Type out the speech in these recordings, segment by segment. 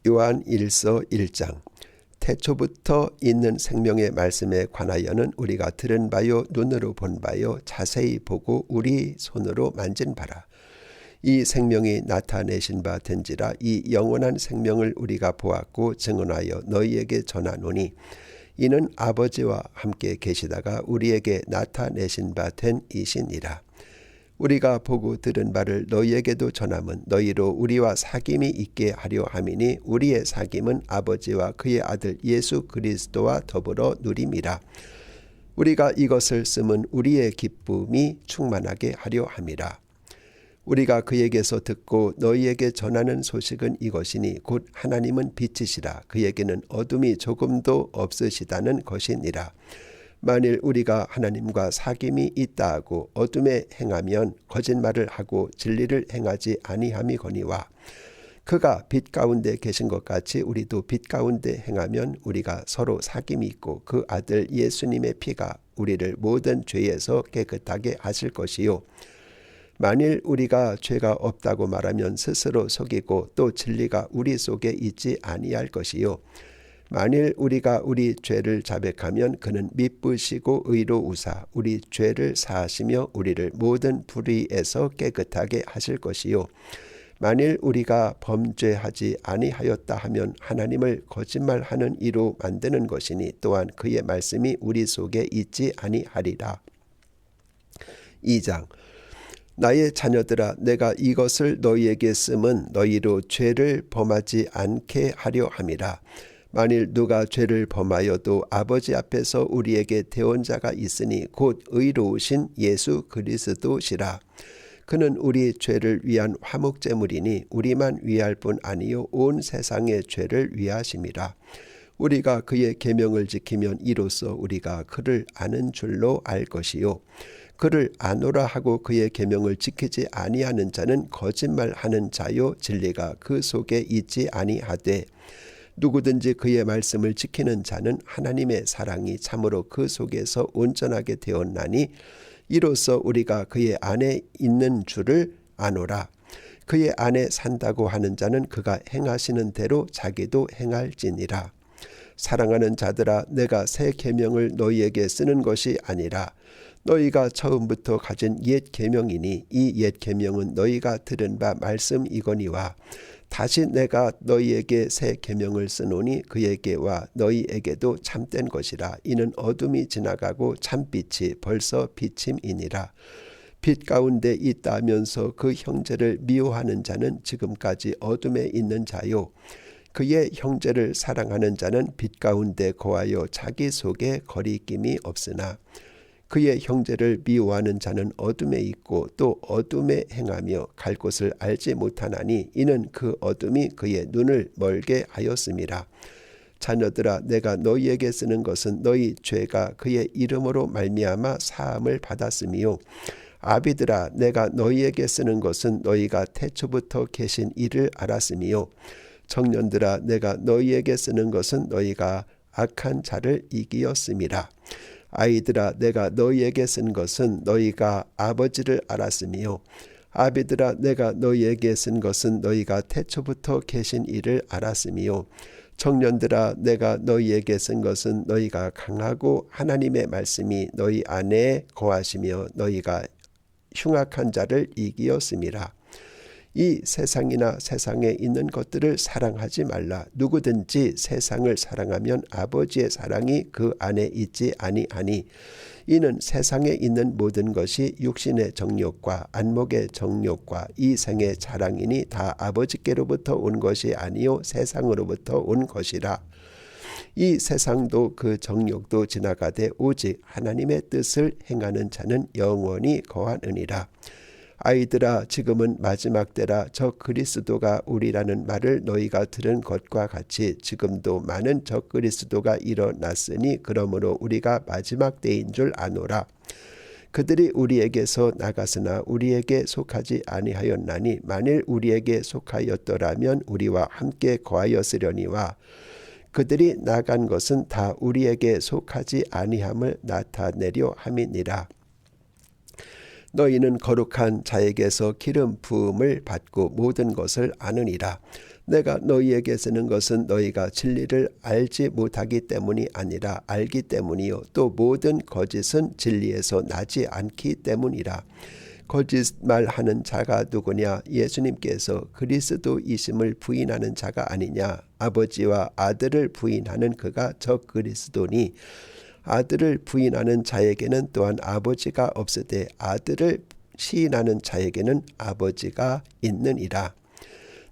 요한 1서 1장. 태초부터 있는 생명의 말씀에 관하여는 우리가 들은 바요 눈으로 본 바요 자세히 보고 우리 손으로 만진 바라. 이 생명이 나타내신 바 된지라. 이 영원한 생명을 우리가 보았고 증언하여 너희에게 전하노니 이는 아버지와 함께 계시다가 우리에게 나타내신 바 된 이시니라. 우리가 보고 들은 바를 너희에게도 전함은 너희로 우리와 사귐이 있게 하려 함이니 우리의 사귐은 아버지와 그의 아들 예수 그리스도와 더불어 누림이라. 우리가 이것을 쓰면 우리의 기쁨이 충만하게 하려 함이라. 우리가 그에게서 듣고 너희에게 전하는 소식은 이것이니 곧 하나님은 빛이시라. 그에게는 어둠이 조금도 없으시다는 것이니라. 만일 우리가 하나님과 사귐이 있다 하고 어둠에 행하면 거짓말을 하고 진리를 행하지 아니함이거니와 그가 빛 가운데 계신 것 같이 우리도 빛 가운데 행하면 우리가 서로 사귐이 있고 그 아들 예수님의 피가 우리를 모든 죄에서 깨끗하게 하실 것이요. 만일 우리가 죄가 없다고 말하면 스스로 속이고 또 진리가 우리 속에 있지 아니할 것이요. 만일 우리가 우리 죄를 자백하면 그는 미쁘시고 의로우사 우리 죄를 사하시며 우리를 모든 불의에서 깨끗하게 하실 것이요. 만일 우리가 범죄하지 아니하였다 하면 하나님을 거짓말하는 이로 만드는 것이니 또한 그의 말씀이 우리 속에 있지 아니하리라. 2장. 나의 자녀들아, 내가 이것을 너희에게 쓰면 너희로 죄를 범하지 않게 하려 함이라. 만일 누가 죄를 범하여도 아버지 앞에서 우리에게 대언자가 있으니 곧 의로우신 예수 그리스도시라. 그는 우리 죄를 위한 화목제물이니 우리만 위할 뿐 아니요 온 세상의 죄를 위하심이라. 우리가 그의 계명을 지키면 이로써 우리가 그를 아는 줄로 알 것이요. 그를 아노라 하고 그의 계명을 지키지 아니하는 자는 거짓말하는 자요 진리가 그 속에 있지 아니하되 누구든지 그의 말씀을 지키는 자는 하나님의 사랑이 참으로 그 속에서 온전하게 되었나니 이로써 우리가 그의 안에 있는 줄을 아노라. 그의 안에 산다고 하는 자는 그가 행하시는 대로 자기도 행할지니라. 사랑하는 자들아, 내가 새 계명을 너희에게 쓰는 것이 아니라 너희가 처음부터 가진 옛 계명이니 이 옛 계명은 너희가 들은 바 말씀이거니와 다시 내가 너희에게 새 계명을 쓰노니 그에게와 너희에게도 참된 것이라. 이는 어둠이 지나가고 참빛이 벌써 비침이니라. 빛 가운데 있다 하면서 그 형제를 미워하는 자는 지금까지 어둠에 있는 자요. 그의 형제를 사랑하는 자는 빛 가운데 거하여 자기 속에 거리낌이 없으나 그의 형제를 미워하는 자는 어둠에 있고 또 어둠에 행하며 갈 곳을 알지 못하나니 이는 그 어둠이 그의 눈을 멀게 하였음이라. 자녀들아, 내가 너희에게 쓰는 것은 너희 죄가 그의 이름으로 말미암아 사함을 받았음이요. 아비들아, 내가 너희에게 쓰는 것은 너희가 태초부터 계신 이를 알았음이요. 청년들아, 내가 너희에게 쓰는 것은 너희가 악한 자를 이기었음이라. 아이들아, 내가 너희에게 쓴 것은 너희가 아버지를 알았으며 아비들아, 내가 너희에게 쓴 것은 너희가 태초부터 계신 이를 알았으며 청년들아, 내가 너희에게 쓴 것은 너희가 강하고 하나님의 말씀이 너희 안에 거하시며 너희가 흉악한 자를 이기었음이라. 이 세상이나 세상에 있는 것들을 사랑하지 말라. 누구든지 세상을 사랑하면 아버지의 사랑이 그 안에 있지 아니하니 이는 세상에 있는 모든 것이 육신의 정욕과 안목의 정욕과 이 생의 자랑이니 다 아버지께로부터 온 것이 아니요 세상으로부터 온 것이라. 이 세상도 그 정욕도 지나가되 오직 하나님의 뜻을 행하는 자는 영원히 거하느니라. 아이들아, 지금은 마지막 때라. 저 그리스도가 오리라는 말을 너희가 들은 것과 같이 지금도 많은 저 그리스도가 일어났으니 그러므로 우리가 마지막 때인 줄 아노라. 그들이 우리에게서 나갔으나 우리에게 속하지 아니하였나니 만일 우리에게 속하였더라면 우리와 함께 거하였으려니와 그들이 나간 것은 다 우리에게 속하지 아니함을 나타내려 함이니라. 너희는 거룩한 자에게서 기름 부음을 받고 모든 것을 아느니라. 내가 너희에게 쓰는 것은 너희가 진리를 알지 못하기 때문이 아니라 알기 때문이요 또 모든 거짓은 진리에서 나지 않기 때문이라. 거짓말하는 자가 누구냐? 예수님께서 그리스도이심을 부인하는 자가 아니냐? 아버지와 아들을 부인하는 그가 저 그리스도니 아들을 부인하는 자에게는 또한 아버지가 없으되 아들을 시인하는 자에게는 아버지가 있느니라.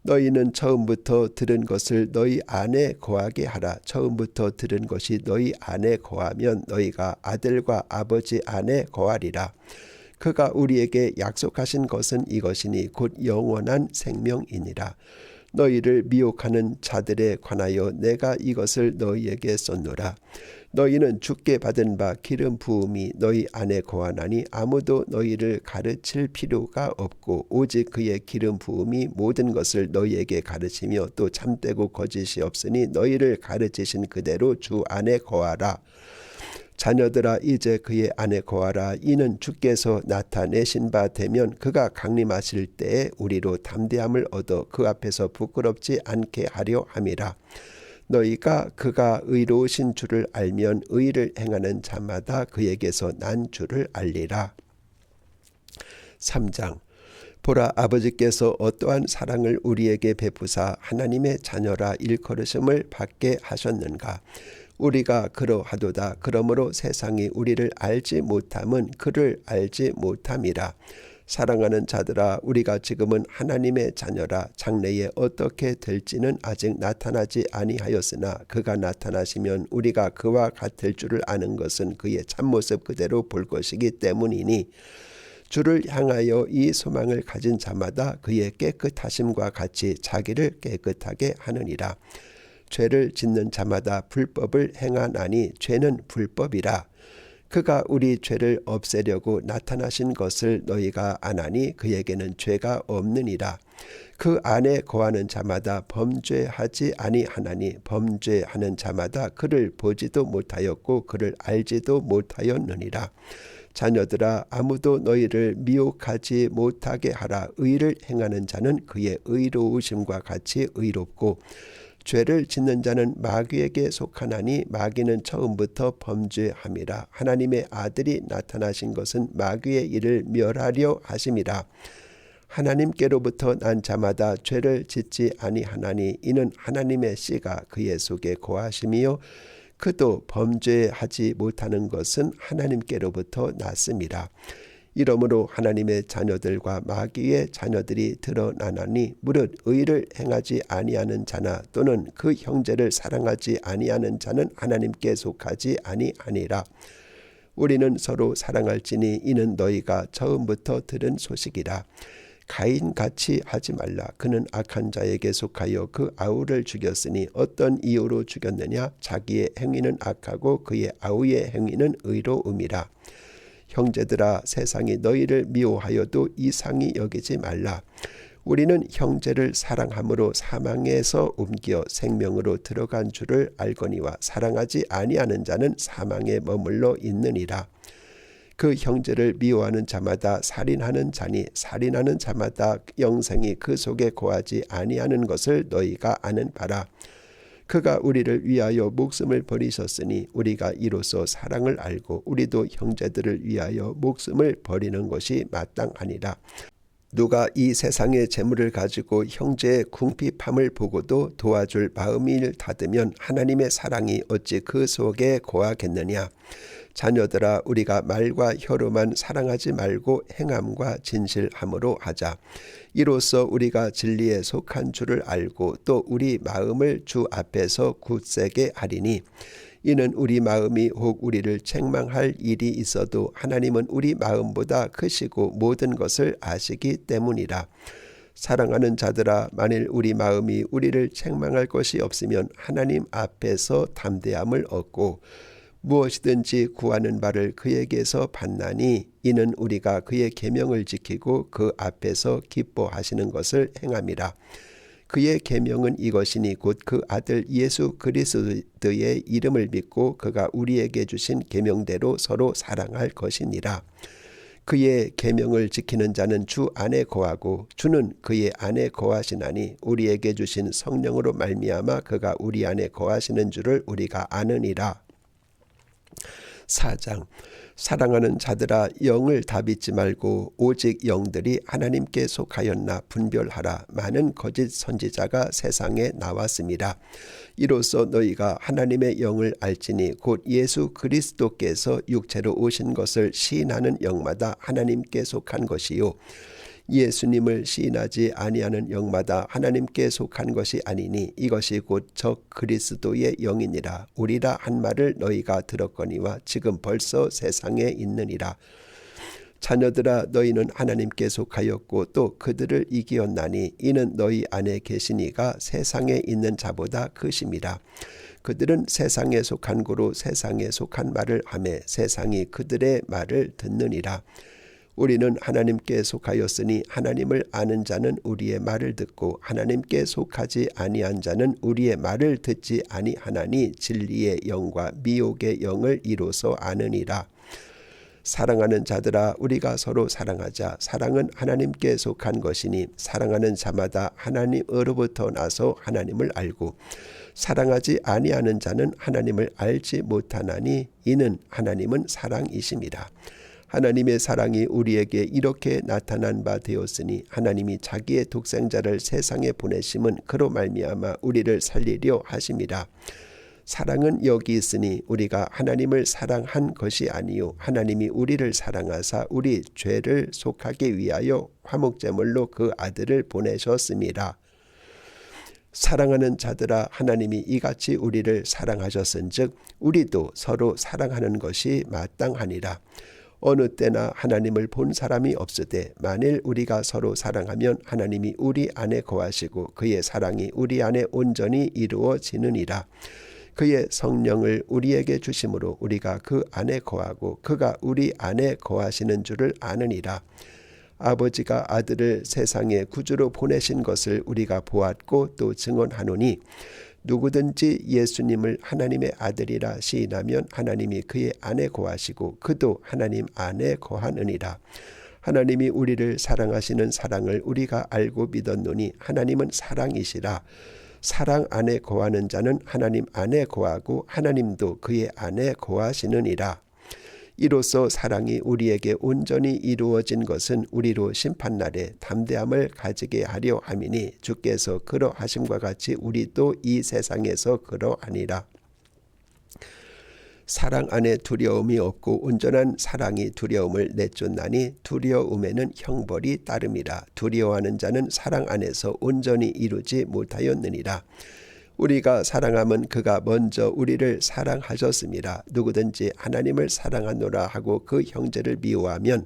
너희는 처음부터 들은 것을 너희 안에 거하게 하라. 처음부터 들은 것이 너희 안에 거하면 너희가 아들과 아버지 안에 거하리라. 그가 우리에게 약속하신 것은 이것이니 곧 영원한 생명이니라. 너희를 미혹하는 자들에 관하여 내가 이것을 너희에게 썼노라. 너희는 주께 받은 바 기름 부음이 너희 안에 거하나니 아무도 너희를 가르칠 필요가 없고 오직 그의 기름 부음이 모든 것을 너희에게 가르치며 또 참되고 거짓이 없으니 너희를 가르치신 그대로 주 안에 거하라. 자녀들아 이제 그의 안에 거하라. 이는 주께서 나타내신 바 되면 그가 강림하실 때에 우리로 담대함을 얻어 그 앞에서 부끄럽지 않게 하려 함이라. 너희가 그가 의로우신 줄을 알면 의를 행하는 자마다 그에게서 난 줄을 알리라. 3장. 보라, 아버지께서 어떠한 사랑을 우리에게 베푸사 하나님의 자녀라 일컬으심을 받게 하셨는가. 우리가 그러하도다. 그러므로 세상이 우리를 알지 못함은 그를 알지 못함이라. 사랑하는 자들아, 우리가 지금은 하나님의 자녀라. 장래에 어떻게 될지는 아직 나타나지 아니하였으나 그가 나타나시면 우리가 그와 같을 줄을 아는 것은 그의 참모습 그대로 볼 것이기 때문이니 주를 향하여 이 소망을 가진 자마다 그의 깨끗하심과 같이 자기를 깨끗하게 하느니라. 죄를 짓는 자마다 불법을 행하나니 죄는 불법이라. 그가 우리 죄를 없애려고 나타나신 것을 너희가 아나니 그에게는 죄가 없느니라. 그 안에 거하는 자마다 범죄하지 아니하나니 범죄하는 자마다 그를 보지도 못하였고 그를 알지도 못하였느니라. 자녀들아, 아무도 너희를 미혹하지 못하게 하라. 의를 행하는 자는 그의 의로우심과 같이 의롭고 죄를 짓는 자는 마귀에게 속하나니 마귀는 처음부터 범죄함이라. 하나님의 아들이 나타나신 것은 마귀의 일을 멸하려 하심이라. 하나님께로부터 난 자마다 죄를 짓지 아니하나니 이는 하나님의 씨가 그의 속에 거하심이요 그도 범죄하지 못하는 것은 하나님께로부터 났음이라. 이러므로 하나님의 자녀들과 마귀의 자녀들이 드러나나니 무릇 의를 행하지 아니하는 자나 또는 그 형제를 사랑하지 아니하는 자는 하나님께 속하지 아니하니라. 우리는 서로 사랑할지니 이는 너희가 처음부터 들은 소식이라. 가인같이 하지 말라. 그는 악한 자에게 속하여 그 아우를 죽였으니 어떤 이유로 죽였느냐? 자기의 행위는 악하고 그의 아우의 행위는 의로움이라. 형제들아, 세상이 너희를 미워하여도 이상히 여기지 말라. 우리는 형제를 사랑함으로 사망에서 옮겨 생명으로 들어간 줄을 알거니와 사랑하지 아니하는 자는 사망에 머물러 있느니라. 그 형제를 미워하는 자마다 살인하는 자니 살인하는 자마다 영생이 그 속에 거하지 아니하는 것을 너희가 아는 바라. 그가 우리를 위하여 목숨을 버리셨으니 우리가 이로써 사랑을 알고 우리도 형제들을 위하여 목숨을 버리는 것이 마땅하니라. 누가 이 세상의 재물을 가지고 형제의 궁핍함을 보고도 도와줄 마음을 닫으면 하나님의 사랑이 어찌 그 속에 거하겠느냐. 자녀들아, 우리가 말과 혀로만 사랑하지 말고 행함과 진실함으로 하자. 이로써 우리가 진리에 속한 줄을 알고 또 우리 마음을 주 앞에서 굳세게 하리니 이는 우리 마음이 혹 우리를 책망할 일이 있어도 하나님은 우리 마음보다 크시고 모든 것을 아시기 때문이라. 사랑하는 자들아, 만일 우리 마음이 우리를 책망할 것이 없으면 하나님 앞에서 담대함을 얻고 무엇이든지 구하는 바를 그에게서 받나니 이는 우리가 그의 계명을 지키고 그 앞에서 기뻐하시는 것을 행함이라. 그의 계명은 이것이니 곧 그 아들 예수 그리스도의 이름을 믿고 그가 우리에게 주신 계명대로 서로 사랑할 것이니라. 그의 계명을 지키는 자는 주 안에 거하고 주는 그의 안에 거하시나니 우리에게 주신 성령으로 말미암아 그가 우리 안에 거하시는 줄을 우리가 아느니라. 4장. 사랑하는 자들아, 영을 다 믿지 말고 오직 영들이 하나님께 속하였나 분별하라. 많은 거짓 선지자가 세상에 나왔습니다. 이로써 너희가 하나님의 영을 알지니 곧 예수 그리스도께서 육체로 오신 것을 시인하는 영마다 하나님께 속한 것이요 예수님을 시인하지 아니하는 영마다 하나님께 속한 것이 아니니 이것이 곧 적 그리스도의 영이니라. 우리라 한 말을 너희가 들었거니와 지금 벌써 세상에 있느니라. 자녀들아, 너희는 하나님께 속하였고 또 그들을 이기었나니 이는 너희 안에 계시니가 세상에 있는 자보다 크심이라. 그들은 세상에 속한 고로 세상에 속한 말을 하매 세상이 그들의 말을 듣느니라. 우리는 하나님께 속하였으니 하나님을 아는 자는 우리의 말을 듣고 하나님께 속하지 아니한 자는 우리의 말을 듣지 아니하나니 진리의 영과 미혹의 영을 이로써 아느니라. 사랑하는 자들아, 우리가 서로 사랑하자. 사랑은 하나님께 속한 것이니 사랑하는 자마다 하나님으로부터 나서 하나님을 알고 사랑하지 아니하는 자는 하나님을 알지 못하나니 이는 하나님은 사랑이심이라. 하나님의 사랑이 우리에게 이렇게 나타난 바 되었으니 하나님이 자기의 독생자를 세상에 보내심은 그로 말미암아 우리를 살리려 하심이라. 사랑은 여기 있으니 우리가 하나님을 사랑한 것이 아니요 하나님이 우리를 사랑하사 우리 죄를 속하기 위하여 화목제물로 그 아들을 보내셨음이라. 사랑하는 자들아, 하나님이 이같이 우리를 사랑하셨은즉 우리도 서로 사랑하는 것이 마땅하니라. 어느 때나 하나님을 본 사람이 없으되 만일 우리가 서로 사랑하면 하나님이 우리 안에 거하시고 그의 사랑이 우리 안에 온전히 이루어지느니라. 그의 성령을 우리에게 주심으로 우리가 그 안에 거하고 그가 우리 안에 거하시는 줄을 아느니라. 아버지가 아들을 세상에 구주로 보내신 것을 우리가 보았고 또 증언하노니 누구든지 예수님을 하나님의 아들이라 시인하면 하나님이 그의 안에 거하시고 그도 하나님 안에 거하느니라. 하나님이 우리를 사랑하시는 사랑을 우리가 알고 믿었노니 하나님은 사랑이시라. 사랑 안에 거하는 자는 하나님 안에 거하고 하나님도 그의 안에 거하시느니라. 이로써 사랑이 우리에게 온전히 이루어진 것은 우리로 심판날에 담대함을 가지게 하려 함이니 주께서 그러하심과 같이 우리도 이 세상에서 그러하니라. 사랑 안에 두려움이 없고 온전한 사랑이 두려움을 내쫓나니 두려움에는 형벌이 따름이라. 두려워하는 자는 사랑 안에서 온전히 이루지 못하였느니라. 우리가 사랑함은 그가 먼저 우리를 사랑하셨습니다. 누구든지 하나님을 사랑하노라 하고 그 형제를 미워하면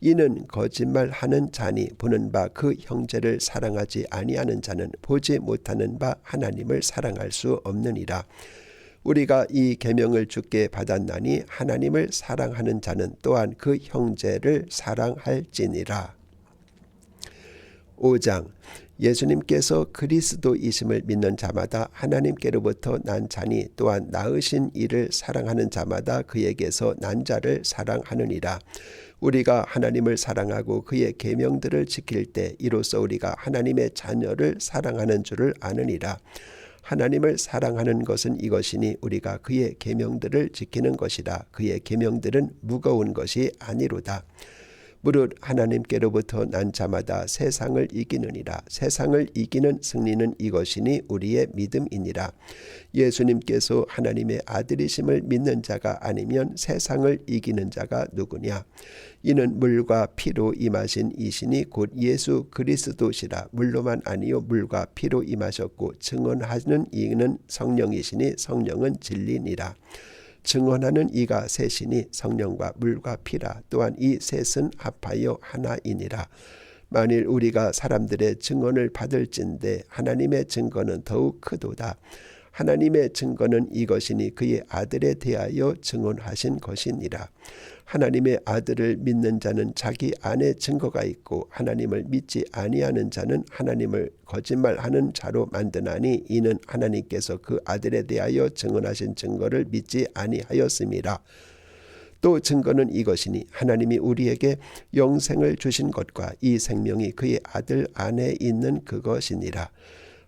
이는 거짓말하는 자니 보는 바 그 형제를 사랑하지 아니하는 자는 보지 못하는 바 하나님을 사랑할 수 없느니라. 우리가 이 계명을 주께 받았나니 하나님을 사랑하는 자는 또한 그 형제를 사랑할지니라. 5장. 예수님께서 그리스도이심을 믿는 자마다 하나님께로부터 난 자니 또한 낳으신 이를 사랑하는 자마다 그에게서 난 자를 사랑하느니라. 우리가 하나님을 사랑하고 그의 계명들을 지킬 때 이로써 우리가 하나님의 자녀를 사랑하는 줄을 아느니라. 하나님을 사랑하는 것은 이것이니 우리가 그의 계명들을 지키는 것이라. 그의 계명들은 무거운 것이 아니로다. 무릇 하나님께로부터 난 자마다 세상을 이기느니라. 세상을 이기는 승리는 이것이니 우리의 믿음이니라. 예수님께서 하나님의 아들이심을 믿는 자가 아니면 세상을 이기는 자가 누구냐? 이는 물과 피로 임하신 이신이 곧 예수 그리스도시라. 물로만 아니요 물과 피로 임하셨고 증언하는 이는 성령이시니 성령은 진리니라. 증언하는 이가 셋이니 성령과 물과 피라. 또한 이 셋은 합하여 하나이니라. 만일 우리가 사람들의 증언을 받을진대 하나님의 증거는 더욱 크도다. 하나님의 증거는 이것이니 그의 아들에 대하여 증언하신 것이니라. 하나님의 아들을 믿는 자는 자기 안에 증거가 있고 하나님을 믿지 아니하는 자는 하나님을 거짓말하는 자로 만드나니 이는 하나님께서 그 아들에 대하여 증언하신 증거를 믿지 아니하였음이라. 또 증거는 이것이니 하나님이 우리에게 영생을 주신 것과 이 생명이 그의 아들 안에 있는 그것이니라.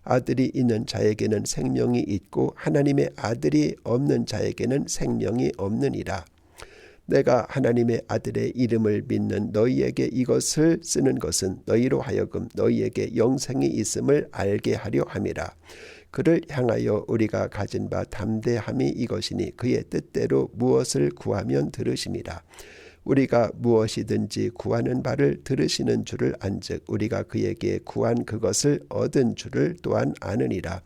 아들이 있는 자에게는 생명이 있고 하나님의 아들이 없는 자에게는 생명이 없느니라. 내가 하나님의 아들의 이름을 믿는 너희에게 이것을 쓰는 것은 너희로 하여금 너희에게 영생이 있음을 알게 하려 함이라. 그를 향하여 우리가 가진 바 담대함이 이것이니 그의 뜻대로 무엇을 구하면 들으심이라. 우리가 무엇이든지 구하는 바를 들으시는 줄을 안즉 우리가 그에게 구한 그것을 얻은 줄을 또한 아느니라.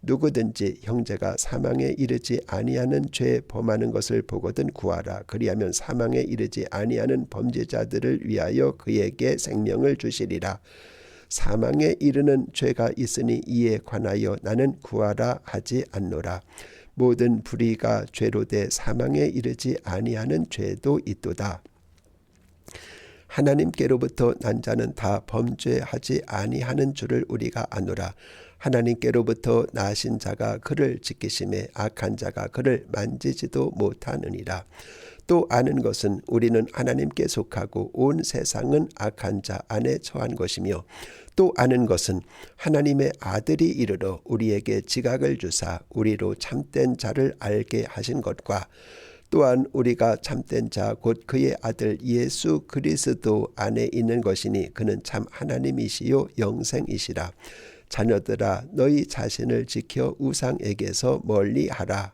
누구든지 형제가 사망에 이르지 아니하는 죄 범하는 것을 보거든 구하라. 그리하면 사망에 이르지 아니하는 범죄자들을 위하여 그에게 생명을 주시리라. 사망에 이르는 죄가 있으니 이에 관하여 나는 구하라 하지 않노라. 모든 불의가 죄로 돼 사망에 이르지 아니하는 죄도 있도다. 하나님께로부터 난 자는 다 범죄하지 아니하는 줄을 우리가 아노라. 하나님께로부터 나신 자가 그를 지키심에 악한 자가 그를 만지지도 못하느니라. 또 아는 것은 우리는 하나님께 속하고 온 세상은 악한 자 안에 처한 것이며, 또 아는 것은 하나님의 아들이 이르러 우리에게 지각을 주사 우리로 참된 자를 알게 하신 것과, 또한 우리가 참된 자 곧 그의 아들 예수 그리스도 안에 있는 것이니 그는 참 하나님이시요 영생이시라. 자녀들아 너희 자신을 지켜 우상에게서 멀리하라.